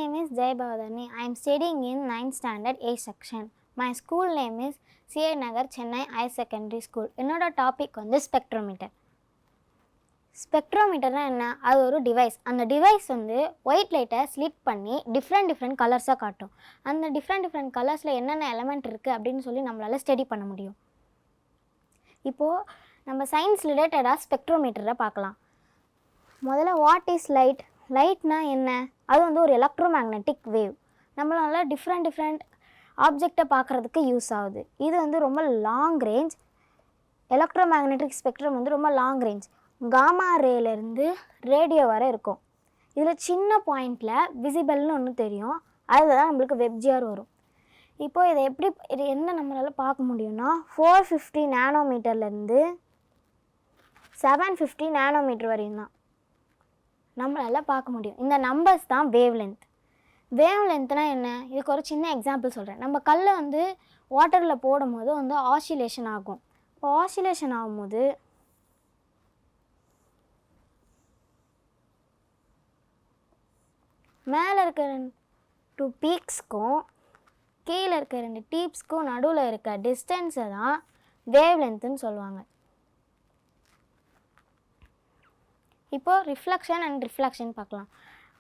name is Jai Bhavadani. I am studying in 9th standard A section. My school name is C.A. Nagar Chennai Higher Secondary School. என்னோட topic வந்து spectrometer. ஸ்பெக்ட்ரோமீட்டர்னா என்ன? அது ஒரு device. அந்த device வந்து white லைட்டை slit பண்ணி different கலர்ஸாக காட்டும். அந்த டிஃப்ரெண்ட் கலர்ஸில் என்னென்ன எலமெண்ட் இருக்குது அப்படின்னு சொல்லி நம்மளால் ஸ்டடி பண்ண முடியும். இப்போது நம்ம சயின்ஸ் ரிலேட்டடாக ஸ்பெக்ட்ரோமீட்டரை பார்க்கலாம். முதல்ல வாட் இஸ் லைட்? லைட்னா என்ன? அது வந்து ஒரு எலக்ட்ரோ மேக்னெட்டிக் வேவ். நம்மளால் டிஃப்ரெண்ட் ஆப்ஜெக்டை பார்க்குறதுக்கு யூஸ் ஆகுது. இது வந்து ரொம்ப long range. Electro magnetic spectrum வந்து ரொம்ப லாங் ரேஞ்ச். காமா ரேலேருந்து ரேடியோ வரை இருக்கும். இதில் சின்ன பாயிண்டில் விசிபிள்னு ஒன்று தெரியும். அதில் தான் நம்மளுக்கு வெப்ஜிஆர் வரும். இப்போது இது என்ன நம்மளால் பார்க்க முடியும்னா 450 நானோமீட்டர்லேருந்து 750 நானோமீட்டர் வரையும் தான் நம்மளால் பார்க்க முடியும். இந்த நம்பர்ஸ் தான் வேவ் லென்த். வேவ் லென்த்னா என்ன? இதுக்கு ஒரு சின்ன எக்ஸாம்பிள் சொல்கிறேன். நம்ம கல்லை வந்து வாட்டரில் போடும் போது வந்து ஆசிலேஷன் ஆகும். இப்போ ஆசிலேஷன் ஆகும்போது மேலே இருக்கிற 2 பீக்ஸ்க்கும் கீழே இருக்க 2 டீப்ஸ்க்கும் நடுவில் இருக்க டிஸ்டன்ஸை தான் வேவ் லென்த்துன்னு சொல்லுவாங்க. இப்போது ரிஃப்ளெக்ஷன் அண்ட் ரிஃப்ளெக்ஷன் பார்க்கலாம்.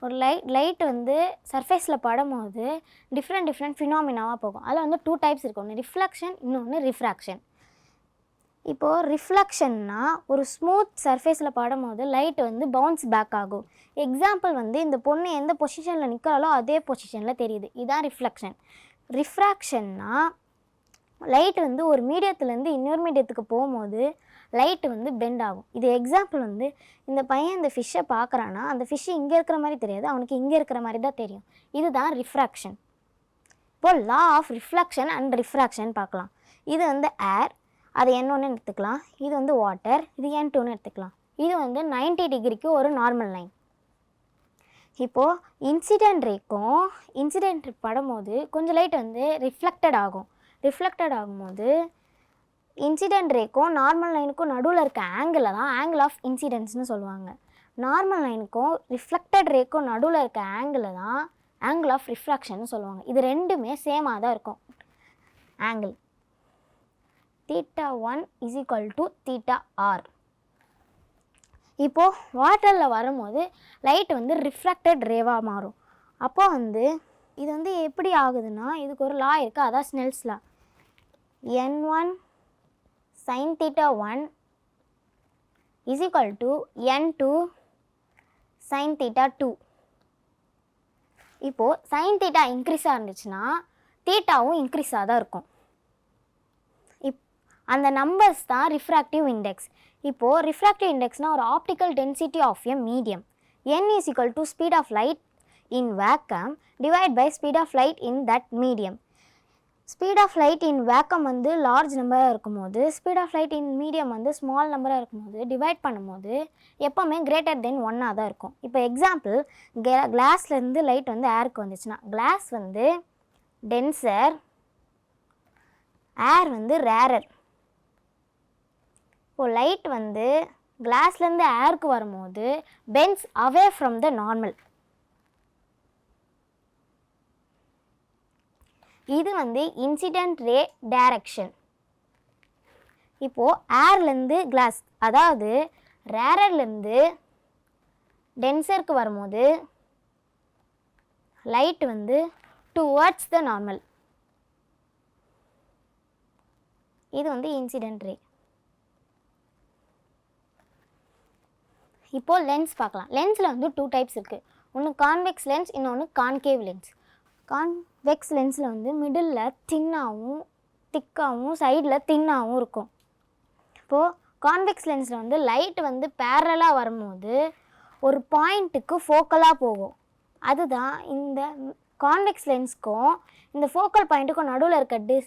ஒரு லைட் வந்து சர்ஃபேஸில் படும்போது டிஃப்ரெண்ட் ஃபினாமினாவாக போகும். அதில் வந்து 2 டைப்ஸ் இருக்கும். ஒன்று ரிஃப்ளெக்ஷன், இன்னொன்று ரிஃப்ராக்ஷன். இப்போது ரிஃப்ளெக்ஷன்னா ஒரு ஸ்மூத் சர்ஃபேஸில் படும்போது லைட் வந்து பவுன்ஸ் பேக் ஆகும். எக்ஸாம்பிள் வந்து இந்த பொண்ணு எந்த பொசிஷனில் நிற்கிறாலோ அதே பொசிஷனில் தெரியுது. இதுதான் ரிஃப்ளெக்ஷன். ரிஃப்ராக்ஷன்னா லைட் வந்து ஒரு மீடியத்துலேருந்து இன்னொரு மீடியத்துக்கு போகும்போது லைட்டு வந்து பெண்ட் ஆகும். இது எக்ஸாம்பிள் வந்து இந்த பையன் இந்த ஃபிஷ்ஷை பார்க்குறான்னா அந்த ஃபிஷ்ஷு இங்கே இருக்கிற மாதிரி தெரியாது, அவனுக்கு இங்கே இருக்கிற மாதிரி தான் தெரியும். இதுதான் ரிஃப்ராக்ஷன். இப்போது law of reflection and refraction பார்க்கலாம். இது வந்து ஏர், அது N1 எடுத்துக்கலாம். இது வந்து வாட்டர், இது N2 எடுத்துக்கலாம். இது வந்து 90 டிகிரிக்கு ஒரு நார்மல் லைன். இப்போது இன்சிடென்ட் ரேக்கும் இன்சிடென்ட் படும்போது கொஞ்சம் லைட் வந்து ரிஃப்ளெக்டட் ஆகும். ரிஃப்ளெக்டட் ஆகும்போது இன்சிடென்ட் ரேக்கும் நார்மல் லைனுக்கும் நடுவில் இருக்க ஆங்கிளை தான் ஆங்கிள் ஆஃப் இன்சிடென்ட்ஸ்னு சொல்லுவாங்க. நார்மல் லைனுக்கும் ரிஃப்ளெக்டட் ரேக்கும் நடுவில் இருக்க ஆங்கிளை தான் ஆங்கிள் ஆஃப் ரிஃப்ராக்ஷன் சொல்லுவாங்க. இது ரெண்டுமே சேமாக தான் இருக்கும். Angle θ1 = θr. இப்போது வாட்டரில் வரும்போது லைட் வந்து ரிஃப்ராக்டட் ரேவாக மாறும். அப்போ வந்து இது வந்து எப்படி ஆகுதுன்னா இதுக்கு ஒரு லா இருக்குது, அதான் ஸ்னெல்ஸ் லா. N1 sin θ1 = N2 sin θ2. இப்போது sin θ இன்க்ரீஸாக இருந்துச்சுன்னா தீட்டாவும் இன்க்ரீஸாக தான் இருக்கும். அந்த நம்பர்ஸ் தான் ரிஃப்ராக்டிவ் இண்டெக்ஸ். இப்போது ரிஃப்ராக்டிவ் இண்டெக்ஸ்னால் ஒரு optical density of a medium. N = speed of light in vacuum divide by speed of light in that medium. Speed of light in vacuum வந்து லார்ஜ் நம்பராக இருக்கும்போது speed of light in medium வந்து small நம்பராக இருக்கும்போது divide பண்ணும்போது எப்போவுமே greater than 1ஆக தான் இருக்கும். இப்போ எக்ஸாம்பிள் கிளாஸ்லேருந்து லைட் வந்து ஏருக்கு வந்துச்சுன்னா கிளாஸ் வந்து டென்சர், ஏர் வந்து ரேரர். இப்போது லைட் வந்து கிளாஸ்லேருந்து ஏருக்கு வரும்போது bends away from the normal. இது வந்து இன்சிடென்ட் ரே டைரக்ஷன். இப்போது ஏர்லேருந்து கிளாஸ், அதாவது ரேரர்லேருந்து டென்சருக்கு வரும்போது லைட் வந்து டுவர்ட்ஸ் த நார்மல். இது வந்து இன்சிடென்ட் ரே. இப்போது லென்ஸ் பார்க்கலாம். லென்ஸில் வந்து 2 டைப்ஸ் இருக்குது. ஒன்று கான்வெக்ஸ் லென்ஸ், இன்னொன்று கான்கேவ் லென்ஸ். கான்வெக்ஸ் லென்ஸில் வந்து மிடில் தின்னாகவும் திக்காகவும் சைடில் தின்னாகவும் இருக்கும். இப்போது கான்வெக்ஸ் லென்ஸில் வந்து லைட் வந்து பேரலாக வரும்போது ஒரு பாயிண்ட்டுக்கு ஃபோக்கலாக போகும். அதுதான் இந்த கான்வெக்ஸ் லென்ஸ்க்கும் இந்த ஃபோக்கல் பாயிண்ட்டுக்கும் நடுவில் இருக்க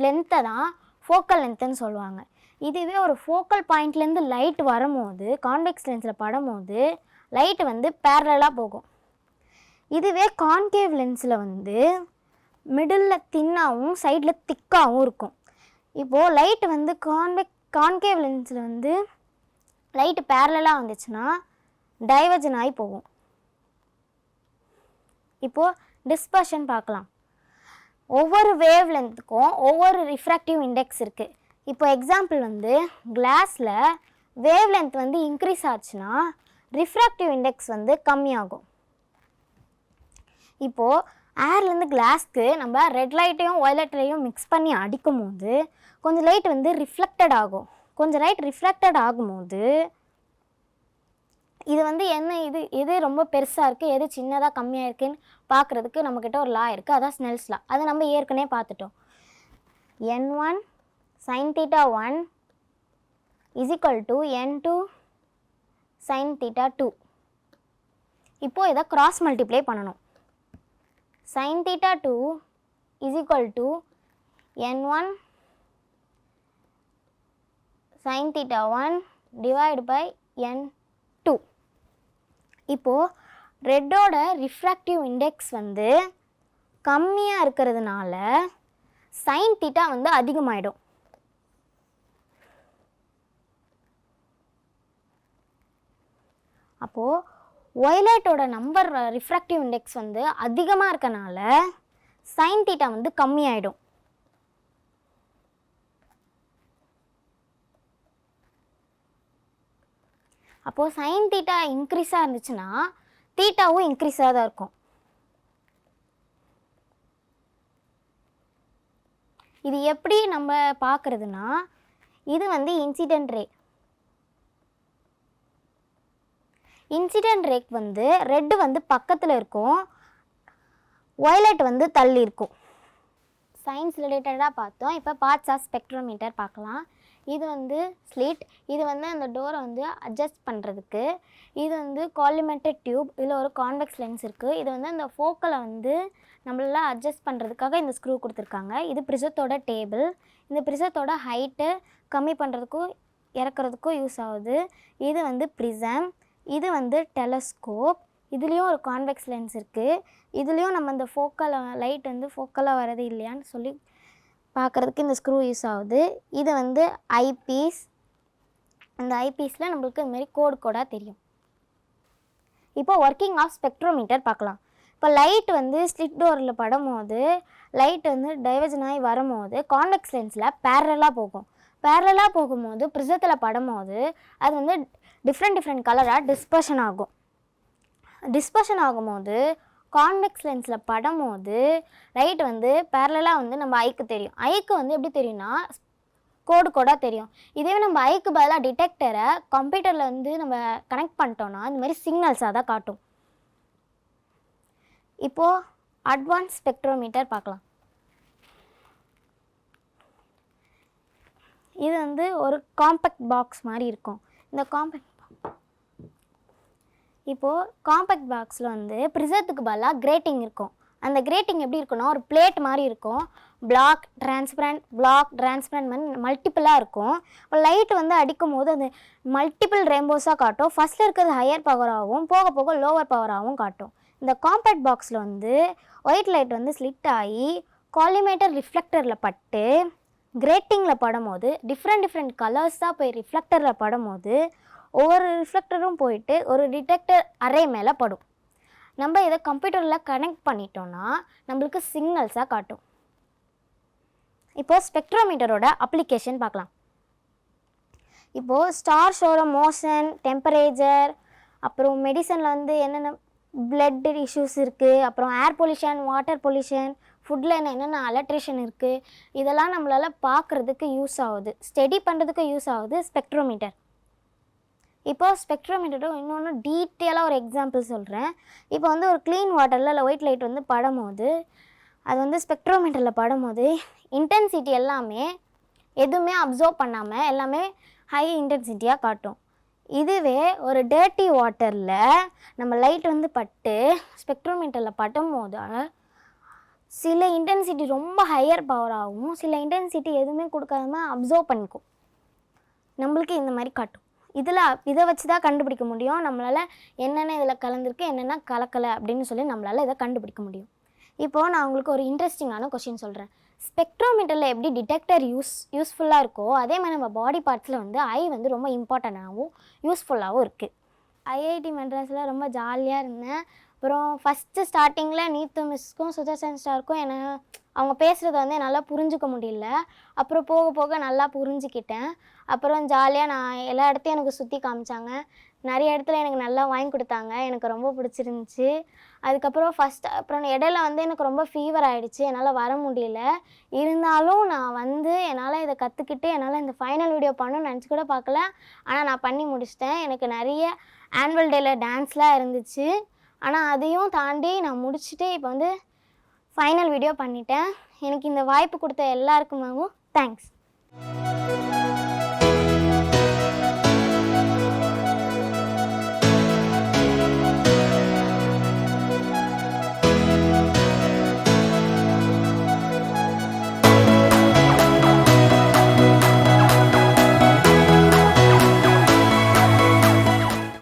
லென்த்தை தான் ஃபோக்கல் லென்த்துன்னு சொல்லுவாங்க. இதுவே ஒரு ஃபோக்கல் பாயிண்ட்லேருந்து லைட் வரும்போது கான்வெக்ஸ் லென்ஸில் படும்போது லைட் வந்து பேரலாக போகும். இதுவே கான்கேவ் லென்ஸில் வந்து மிடில் தின்னாகவும் சைடில் திக்காகவும் இருக்கும். இப்போது லைட் வந்து கான்கேவ் லென்ஸில் வந்து லைட்டு பேரலாக வந்துச்சுன்னா டைவர்ஜன் ஆகி போகும். இப்போது டிஸ்பர்ஷன் பார்க்கலாம். ஒவ்வொரு வேவ் லென்த்துக்கும் ஒவ்வொரு ரிஃப்ராக்டிவ் இண்டெக்ஸ் இருக்குது. இப்போ எக்ஸாம்பிள் வந்து கிளாஸில் வேவ் லென்த் வந்து இன்க்ரீஸ் ஆச்சுன்னா ரிஃப்ராக்டிவ் இண்டெக்ஸ் வந்து கம்மியாகும். இப்போது ஏர்லேருந்து கிளாஸ்க்கு நம்ம ரெட் லைட்டையும் வயலட்லையும் மிக்ஸ் பண்ணி அடிக்கும் போது கொஞ்சம் லைட் வந்து ரிஃப்ளெக்டட் ஆகும். கொஞ்சம் லைட் ரிஃப்ளெக்டட் ஆகும்போது இது வந்து என்ன எது ரொம்ப பெருசாக இருக்குது, எது சின்னதாக கம்மியாக இருக்குதுன்னு பார்க்குறதுக்கு நம்மக்கிட்ட ஒரு லா இருக்குது. அதான் ஸ்னெல்ஸ் லா. அதை நம்ம ஏற்கனவே பார்த்துட்டோம். n1 sin θ1 is equal to n2 sin θ2. இப்போது இதை கிராஸ் மல்டிப்ளை பண்ணணும். sin θ2 is equal to n1 sin θ1 divided by n2. இப்போது ரெட்டோட ரிஃப்ராக்டிவ் இண்டெக்ஸ் வந்து கம்மியாக இருக்கிறதுனால சைன் தீட்டா வந்து அதிகமாகிடும். அப்போது வயலட்டோட நம்பர் ரிஃப்ராக்டிவ் இண்டெக்ஸ் வந்து அதிகமாக இருக்கனால சைன் தீட்டா வந்து கம்மியாயிடும். அப்போது சைன் தீட்டா இன்க்ரீஸாக இருந்துச்சுன்னா தீட்டாவும் இன்க்ரீஸாக தான் இருக்கும். இது எப்படி நம்ம பார்க்குறதுனா, இது வந்து இன்சிடென்ட் ரே. இன்சிடென்ட் ரேக் வந்து ரெட்டு வந்து பக்கத்தில் இருக்கும், வயலட் வந்து தள்ளி இருக்கும். சயின்ஸ் ரிலேட்டடாக பார்த்தோம். இப்போ பார்ட்ஸ் ஆஃப் ஸ்பெக்ட்ரோமீட்டர் பார்க்கலாம். இது வந்து ஸ்லிட். இது வந்து அந்த டோரை வந்து அட்ஜஸ்ட் பண்ணுறதுக்கு. இது வந்து காலிமெண்டட் டியூப். இதில் ஒரு கான்வெக்ஸ் லென்ஸ் இருக்குது. இது வந்து அந்த ஃபோக்கலை வந்து நம்மளால் அட்ஜஸ்ட் பண்ணுறதுக்காக இந்த ஸ்க்ரூ கொடுத்துருக்காங்க. இது ப்ரிசத்தோட டேபிள். இந்த ப்ரிசத்தோட ஹைட்டு கம்மி பண்ணுறதுக்கும் இறக்குறதுக்கும் யூஸ் ஆகுது. இது வந்து ப்ரிசம். இது வந்து டெலஸ்கோப். இதுலேயும் ஒரு கான்வெக்ஸ் லென்ஸ் இருக்குது. இதுலேயும் நம்ம இந்த ஃபோக்கலை லைட் வந்து ஃபோக்கலாக வரது இல்லையான்னு சொல்லி பார்க்குறதுக்கு இந்த ஸ்க்ரூ யூஸ் ஆகுது. இது வந்து ஐபீஸ். அந்த ஐபீஸில் நம்மளுக்கு இதுமாரி கோடாக தெரியும். இப்போ ஒர்க்கிங் ஆஃப் ஸ்பெக்ட்ரோமீட்டர் பார்க்கலாம். இப்போ லைட் வந்து ஸ்லிட் டோரில் படும்போது லைட் வந்து டைவர்ஜன் ஆகி வரும்போது கான்வெக்ஸ் லென்ஸில் பேரலாக போகும். பேரலாக போகும்போது ப்ரிசத்தில் படும்போது அது வந்து டிஃப்ரெண்ட் கலராக டிஸ்பர்ஷன் ஆகும். டிஸ்பர்ஷன் ஆகும்போது கான்வெக்ஸ் லென்ஸில் படும்போது லைட் வந்து பேரலாக வந்து நம்ம ஐக்கு தெரியும். ஐக்கு வந்து எப்படி தெரியும்னா கோடாக தெரியும். இதே நம்ம ஐக்கு பதிலாக டிடெக்டரை கம்ப்யூட்டரில் வந்து நம்ம கனெக்ட் பண்ணிட்டோன்னா இந்த மாதிரி சிக்னல்ஸாக தான் காட்டும். இப்போது அட்வான்ஸ் ஸ்பெக்ட்ரோமீட்டர் பார்க்கலாம். இது வந்து ஒரு காம்பேக்ட் பாக்ஸ் மாதிரி இருக்கும். இந்த காம்பேக்ட் பாக்ஸில் வந்து ப்ரிசத்துக்கு பதிலாக கிரேட்டிங் இருக்கும். அந்த கிரேட்டிங் எப்படி இருக்குன்னா ஒரு பிளேட் மாதிரி இருக்கும். பிளாக் டிரான்ஸ்பரண்ட் மல்டிப்பிளாக இருக்கும். இப்போ லைட் வந்து அடிக்கும் போது அது மல்டிபிள் ரெயின்போஸாக காட்டும். ஃபஸ்ட்டில் இருக்கிறது ஹையர் பவராகவும் போக போக லோவர் பவராகவும் காட்டும். இந்த காம்பேக்ட் பாக்ஸில் வந்து ஒயிட் லைட் வந்து ஸ்லிட் ஆகி காலிமேட்டர் ரிஃப்ளெக்டரில் பட்டு கிரேட்டிங்கில் படும்போது டிஃப்ரெண்ட் கலர்ஸாக போய் ரிஃப்ளெக்டரில் படும்போது ஒவ்வொரு ரிஃப்ளெக்டரும் போயிட்டு ஒரு டிடெக்டர் அரே மேலே படும். நம்ம இதை கம்ப்யூட்டரில் கனெக்ட் பண்ணிட்டோன்னா நம்மளுக்கு சிக்னல்ஸாக காட்டும். இப்போது ஸ்பெக்ட்ரோமீட்டரோட அப்ளிகேஷன் பார்க்கலாம். இப்போது ஸ்டார்ஸோட மோஷன், டெம்பரேச்சர், அப்புறம் மெடிசனில் வந்து என்னென்ன பிளட் இஷ்யூஸ் இருக்குது, அப்புறம் ஏர் பொல்யூஷன், வாட்டர் பொல்யூஷன், ஃபுட்டில் என்னென்ன அலட்ரேஷன் இருக்குது, இதெல்லாம் நம்மளால் பார்க்குறதுக்கு யூஸ் ஆகுது. ஸ்டடி பண்ணுறதுக்கு யூஸ் ஆகுது ஸ்பெக்ட்ரோமீட்டர். இப்போது ஸ்பெக்ட்ரோமீட்டரோட இன்னொன்று டீட்டெயிலாக ஒரு எக்ஸாம்பிள் சொல்கிறேன். இப்போ வந்து ஒரு க்ளீன் வாட்டரில் இல்லை ஒயிட் லைட் வந்து படும்போது அது வந்து ஸ்பெக்ட்ரோமீட்டரில் படும்போது இன்டென்சிட்டி எல்லாமே எதுவுமே அப்சர்வ் பண்ணாமல் எல்லாமே ஹை இன்டென்சிட்டியாக காட்டும். இதுவே ஒரு டர்ட்டி வாட்டரில் நம்ம லைட் வந்து பட்டு ஸ்பெக்ட்ரோமீட்டரில் படும்போது சில இன்டென்சிட்டி ரொம்ப ஹையர் பவராகவும் சில இன்டென்சிட்டி எதுவுமே கொடுக்காம அப்சர்வ் பண்ணிக்கும். நம்மளுக்கு இந்த மாதிரி காட்டும். இதை வச்சு தான் கண்டுபிடிக்க முடியும். நம்மளால் என்னென்ன இதில் கலந்துருக்கு என்னென்ன கலக்கலை அப்படின்னு சொல்லி நம்மளால் இதை கண்டுபிடிக்க முடியும். இப்போது நான் உங்களுக்கு ஒரு இன்ட்ரெஸ்டிங்கான கொஷின் சொல்கிறேன். ஸ்பெக்ட்ரோமீட்டரில் எப்படி டிடெக்டர் யூஸ்ஃபுல்லாக இருக்கோ அதே மாதிரி நம்ம பாடி பார்ட்ஸில் வந்து ஐ வந்து ரொம்ப இம்பார்ட்டண்ட்டாகவும் யூஸ்ஃபுல்லாகவும் இருக்குது. ஐஐடி மெட்ராஸில் ரொம்ப ஜாலியாக இருந்தேன். அப்புறம் ஃபஸ்ட்டு ஸ்டார்டிங்கில் நீத்து மிஸ்க்கும் சுதர்சன் ஸ்டாருக்கும் என்ன அவங்க பேசுகிறத வந்து என்னால் புரிஞ்சுக்க முடியல. அப்புறம் போக போக நல்லா புரிஞ்சுக்கிட்டேன். அப்புறம் ஜாலியாக நான் எல்லா இடத்தையும் எனக்கு சுற்றி காமிச்சாங்க. நிறைய இடத்துல எனக்கு நல்லா வாங்கி கொடுத்தாங்க. எனக்கு ரொம்ப பிடிச்சிருந்துச்சி. அதுக்கப்புறம் அப்புறம் இடையில வந்து எனக்கு ரொம்ப ஃபீவர் ஆகிடுச்சு. என்னால் வர முடியல. இருந்தாலும் நான் வந்து என்னால் இதை கற்றுக்கிட்டு என்னால் இந்த ஃபைனல் வீடியோ பண்ணணும்னு நினச்சி கூட பார்க்கல. ஆனால் நான் பண்ணி முடிச்சிட்டேன். எனக்கு நிறைய ஆனுவல் டேயில் டான்ஸ்லாம் இருந்துச்சு. ஆனால் அதையும் தாண்டி நான் முடிச்சுட்டு இப்போ வந்து ஃபைனல் வீடியோ பண்ணிட்டேன். எனக்கு இந்த வாய்ப்பு கொடுத்த எல்லாருக்குமாகவும் தேங்க்ஸ்.